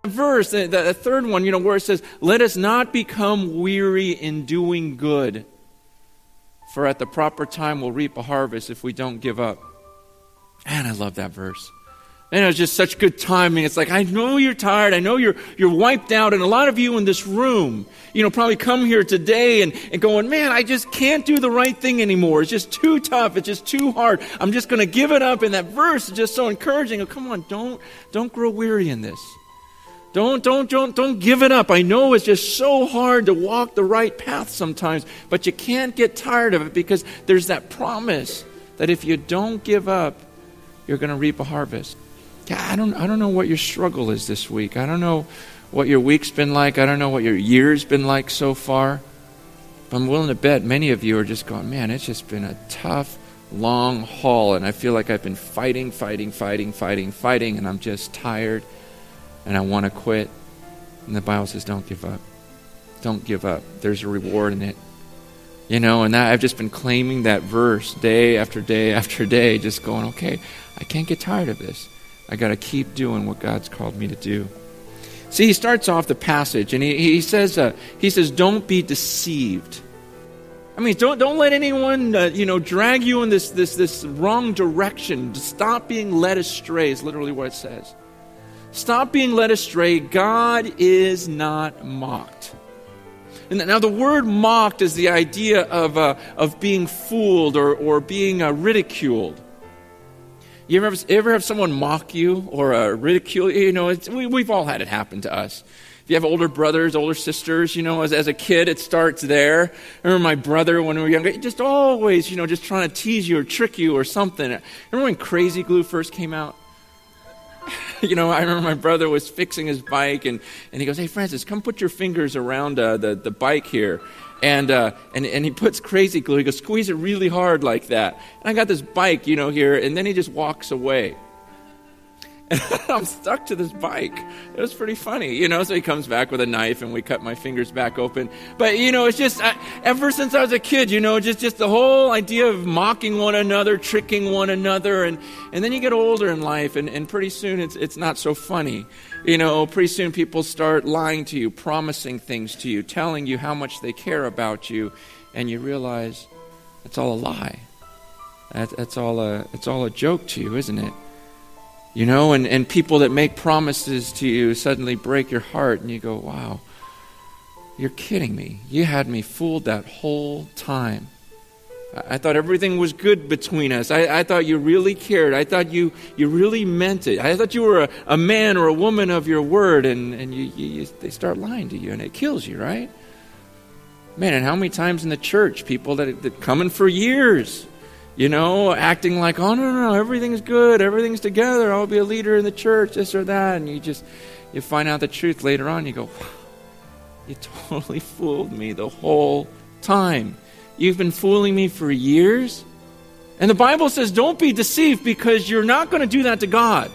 verse, the third one, where it says, let us not become weary in doing good, for at the proper time we'll reap a harvest if we don't give up. Man, I love that verse. And it was just such good timing. It's like, I know you're tired. I know you're wiped out. And a lot of you in this room, probably come here today and going, man, I just can't do the right thing anymore. It's just too tough. It's just too hard. I'm just going to give it up. And that verse is just so encouraging. Oh, come on, don't grow weary in this. Don't give it up. I know it's just so hard to walk the right path sometimes, but you can't get tired of it because there's that promise that if you don't give up, you're going to reap a harvest. Yeah, I don't know what your struggle is this week. I don't know what your week's been like. I don't know what your year's been like so far. But I'm willing to bet many of you are just going, man, it's just been a tough, long haul, and I feel like I've been fighting, and I'm just tired, and I want to quit. And the Bible says, don't give up. Don't give up. There's a reward in it. And that I've just been claiming that verse day after day after day, just going, okay, I can't get tired of this. I got to keep doing what God's called me to do. See, he starts off the passage and he says, don't be deceived. I mean, don't let anyone, drag you in this wrong direction. Stop being led astray is literally what it says. Stop being led astray. God is not mocked. And now the word mocked is the idea of being fooled or being ridiculed. You ever have someone mock you or ridicule you? We've all had it happen to us. If you have older brothers, older sisters, as a kid, it starts there. I remember my brother when we were younger, just always, just trying to tease you or trick you or something. Remember when Crazy Glue first came out? I remember my brother was fixing his bike and he goes, hey, Francis, come put your fingers around the bike here. And he puts Crazy Glue. He goes, squeeze it really hard like that. And I got this bike, here, and then he just walks away. And I'm stuck to this bike. It was pretty funny, so he comes back with a knife and we cut my fingers back open. But, it's just, ever since I was a kid, just the whole idea of mocking one another, tricking one another. And then you get older in life and pretty soon it's not so funny. Pretty soon people start lying to you, promising things to you, telling you how much they care about you. And you realize it's all a lie. It's all a joke to you, isn't it? And people that make promises to you suddenly break your heart and you go, wow, you're kidding me. You had me fooled that whole time. I thought everything was good between us. I thought you really cared. I thought you really meant it. I thought you were a man or a woman of your word, and they start lying to you, and it kills you, right? Man, and how many times in the church, people that coming for years, acting like, oh, no, everything's good, everything's together, I'll be a leader in the church, this or that, and you find out the truth later on, you go, wow, you totally fooled me the whole time. You've been fooling me for years. And the Bible says don't be deceived because you're not going to do that to God.